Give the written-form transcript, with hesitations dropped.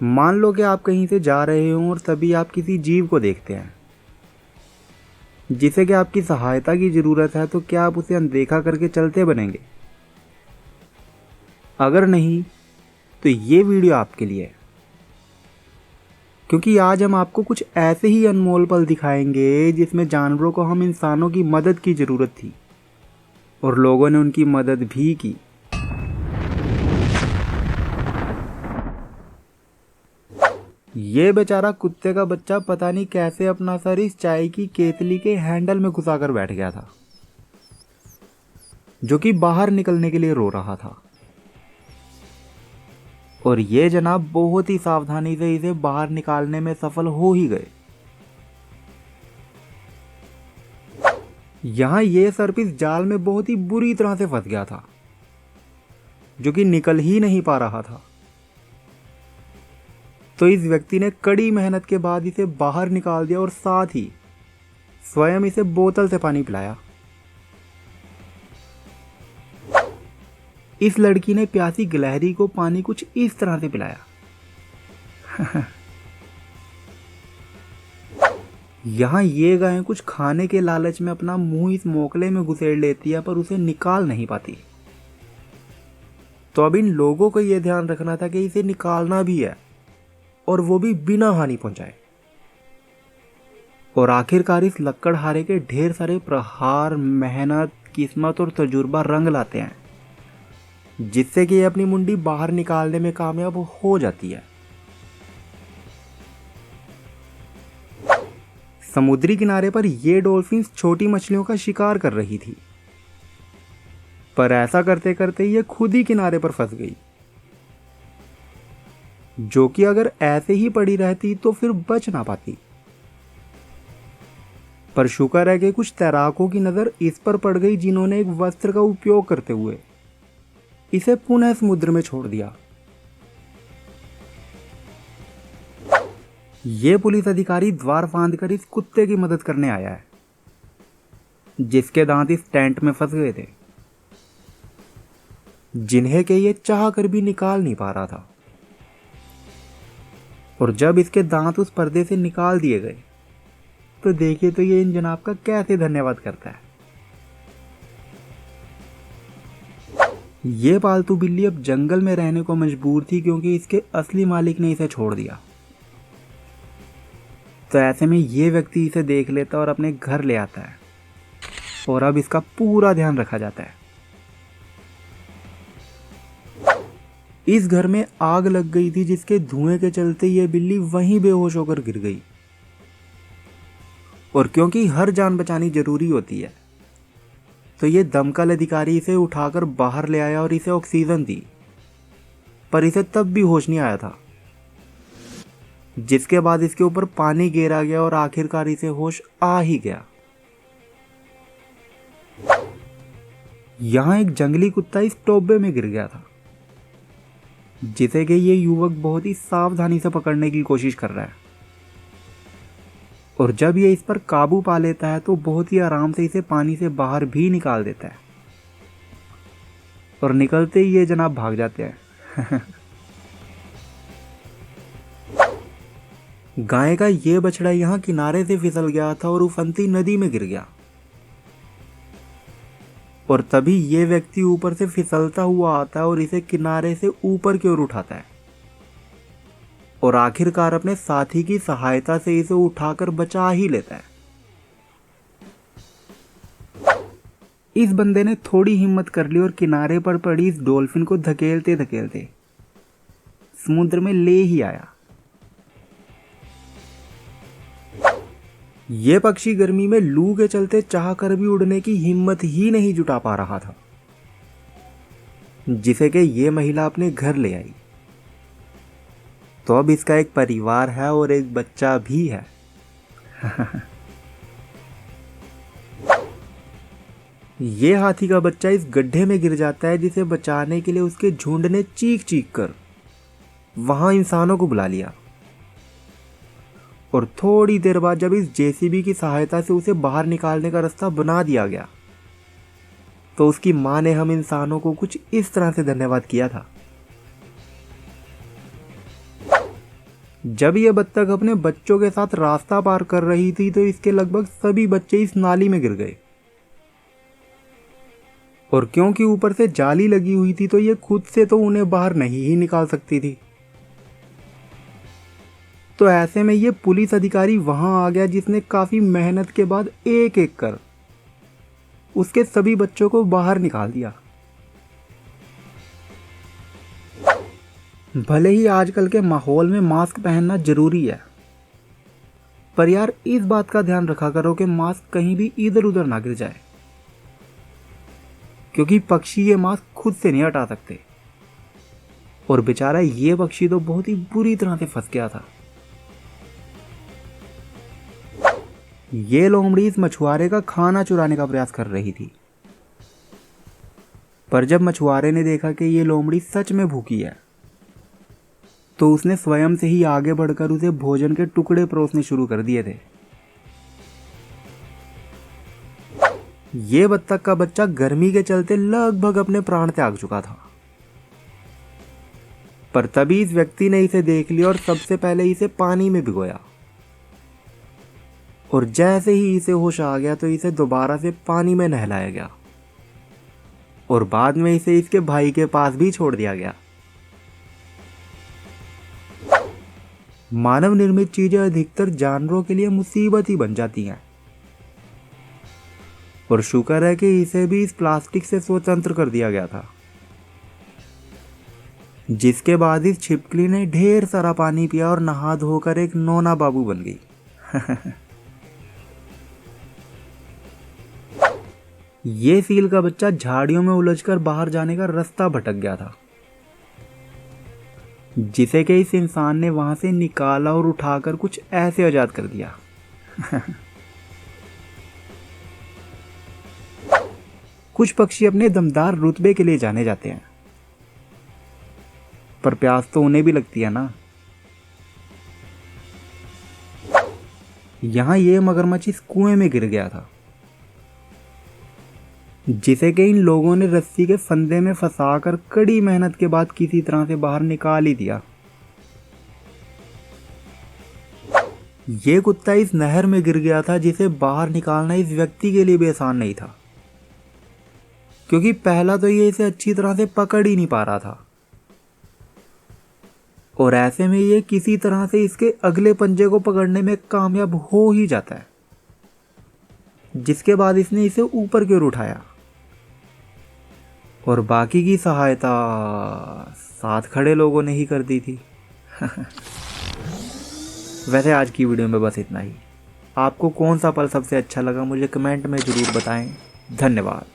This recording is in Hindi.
मान लो कि आप कहीं से जा रहे हो और तभी आप किसी जीव को देखते हैं जिसे कि आपकी सहायता की ज़रूरत है, तो क्या आप उसे अनदेखा करके चलते बनेंगे? अगर नहीं, तो ये वीडियो आपके लिए है, क्योंकि आज हम आपको कुछ ऐसे ही अनमोल पल दिखाएंगे जिसमें जानवरों को हम इंसानों की मदद की ज़रूरत थी और लोगों ने उनकी मदद भी की। ये बेचारा कुत्ते का बच्चा पता नहीं कैसे अपना सर इस चाय की केतली के हैंडल में घुसाकर बैठ गया था, जो कि बाहर निकलने के लिए रो रहा था। और ये जनाब बहुत ही सावधानी से इसे बाहर निकालने में सफल हो ही गए। यहां ये सर्पिस जाल में बहुत ही बुरी तरह से फंस गया था, जो कि निकल ही नहीं पा रहा था। तो इस व्यक्ति ने कड़ी मेहनत के बाद इसे बाहर निकाल दिया और साथ ही स्वयं इसे बोतल से पानी पिलाया। इस लड़की ने प्यासी गिलहरी को पानी कुछ इस तरह से पिलाया। यहां ये गाय कुछ खाने के लालच में अपना मुंह इस मोकले में घुसेड़ लेती है, पर उसे निकाल नहीं पाती। तो अब इन लोगों को यह ध्यान रखना था कि इसे निकालना भी है, और वो भी बिना हानि पहुंचाए। और आखिरकार इस लक्कड़हारे के ढेर सारे प्रहार, मेहनत, किस्मत और तजुर्बा रंग लाते हैं, जिससे कि ये अपनी मुंडी बाहर निकालने में कामयाब हो जाती है। समुद्री किनारे पर ये डॉल्फिन छोटी मछलियों का शिकार कर रही थी, पर ऐसा करते करते ये खुद ही किनारे पर फंस गई, जो कि अगर ऐसे ही पड़ी रहती तो फिर बच ना पाती। पर शुक्र है कि कुछ तैराकों की नजर इस पर पड़ गई, जिन्होंने एक वस्त्र का उपयोग करते हुए इसे पुनः समुद्र में छोड़ दिया। ये पुलिस अधिकारी द्वार फांद कर इस कुत्ते की मदद करने आया है, जिसके दांत इस टेंट में फंस गए थे, जिन्हें के ये चाह कर भी निकाल नहीं पा रहा था। और जब इसके दांत उस पर्दे से निकाल दिए गए, तो देखिए तो ये इन जनाब का कैसे धन्यवाद करता है। ये पालतू बिल्ली अब जंगल में रहने को मजबूर थी, क्योंकि इसके असली मालिक ने इसे छोड़ दिया। तो ऐसे में ये व्यक्ति इसे देख लेता और अपने घर ले आता है, और अब इसका पूरा ध्यान रखा जाता है। इस घर में आग लग गई थी, जिसके धुएं के चलते ये बिल्ली वहीं बेहोश होकर गिर गई। और क्योंकि हर जान बचानी जरूरी होती है, तो ये दमकल अधिकारी इसे उठाकर बाहर ले आया और इसे ऑक्सीजन दी, पर इसे तब भी होश नहीं आया था, जिसके बाद इसके ऊपर पानी गिरा गया और आखिरकार इसे होश आ ही गया। यहां एक जंगली कुत्ता इस टोबे में गिर गया था, जिसे कि ये युवक बहुत ही सावधानी से पकड़ने की कोशिश कर रहा है। और जब ये इस पर काबू पा लेता है, तो बहुत ही आराम से इसे पानी से बाहर भी निकाल देता है, और निकलते ही ये जनाब भाग जाते हैं। गाय का ये बछड़ा यहां किनारे से फिसल गया था और उफनती नदी में गिर गया। और तभी ये व्यक्ति ऊपर से फिसलता हुआ आता है और इसे किनारे से ऊपर की ओर उठाता है, और आखिरकार अपने साथी की सहायता से इसे उठाकर बचा ही लेता है। इस बंदे ने थोड़ी हिम्मत कर ली और किनारे पर पड़ी इस डॉल्फिन को धकेलते धकेलते समुद्र में ले ही आया। यह पक्षी गर्मी में लू के चलते चाहकर भी उड़ने की हिम्मत ही नहीं जुटा पा रहा था, जिसे कि ये महिला अपने घर ले आई। तो अब इसका एक परिवार है और एक बच्चा भी है। ये हाथी का बच्चा इस गड्ढे में गिर जाता है, जिसे बचाने के लिए उसके झुंड ने चीख चीख कर वहां इंसानों को बुला लिया। और थोड़ी देर बाद जब इस जेसीबी की सहायता से उसे बाहर निकालने का रास्ता बना दिया गया, तो उसकी मां ने हम इंसानों को कुछ इस तरह से धन्यवाद किया था। जब यह बत्तख अपने बच्चों के साथ रास्ता पार कर रही थी तो इसके लगभग सभी बच्चे इस नाली में गिर गए। और क्योंकि ऊपर से जाली लगी हुई थी तो ये खुद से तो उन्हें बाहर नहीं ही निकाल सकती थी। तो ऐसे में ये पुलिस अधिकारी वहां आ गया, जिसने काफी मेहनत के बाद एक एक कर उसके सभी बच्चों को बाहर निकाल दिया। भले ही आजकल के माहौल में मास्क पहनना जरूरी है, पर यार इस बात का ध्यान रखा करो कि मास्क कहीं भी इधर उधर ना गिर जाए, क्योंकि पक्षी ये मास्क खुद से नहीं हटा सकते। और बेचारा ये पक्षी तो बहुत ही बुरी तरह से फंस गया था। ये लोमड़ी इस मछुआरे का खाना चुराने का प्रयास कर रही थी, पर जब मछुआरे ने देखा कि ये लोमड़ी सच में भूखी है तो उसने स्वयं से ही आगे बढ़कर उसे भोजन के टुकड़े परोसने शुरू कर दिए थे। ये बत्तख का बच्चा गर्मी के चलते लगभग अपने प्राण त्याग चुका था, पर तभी इस व्यक्ति ने इसे देख लिया और सबसे पहले इसे पानी में भिगोया। और जैसे ही इसे होश आ गया तो इसे दोबारा से पानी में नहलाया गया और बाद में इसे इसके भाई के पास भी छोड़ दिया गया। मानव निर्मित चीजें अधिकतर जानवरों के लिए मुसीबत ही बन जाती हैं, और शुक्र है कि इसे भी इस प्लास्टिक से स्वतंत्र कर दिया गया था। जिसके बाद इस छिपकली ने ढेर सारा पानी पिया और नहा धोकर एक नोना बाबू बन गई। ये सील का बच्चा झाड़ियों में उलझकर बाहर जाने का रास्ता भटक गया था, जिसे कि इस इंसान ने वहां से निकाला और उठाकर कुछ ऐसे आजाद कर दिया। कुछ पक्षी अपने दमदार रुतबे के लिए जाने जाते हैं, पर प्यास तो उन्हें भी लगती है ना। यहां ये मगरमच्छ इस कुएं में गिर गया था, जिसे कि इन लोगों ने रस्सी के फंदे में फंसाकर कड़ी मेहनत के बाद किसी तरह से बाहर निकाल ही दिया। ये कुत्ता इस नहर में गिर गया था, जिसे बाहर निकालना इस व्यक्ति के लिए भी आसान नहीं था, क्योंकि पहला तो ये इसे अच्छी तरह से पकड़ ही नहीं पा रहा था, और ऐसे में ये किसी तरह से इसके अगले पंजे को पकड़ने में कामयाब हो ही जाता है, जिसके बाद इसने इसे ऊपर की ओर उठाया और बाकी की सहायता साथ खड़े लोगों ने ही कर दी थी। वैसे आज की वीडियो में बस इतना ही। आपको कौन सा पल सबसे अच्छा लगा मुझे कमेंट में ज़रूर बताएं। धन्यवाद।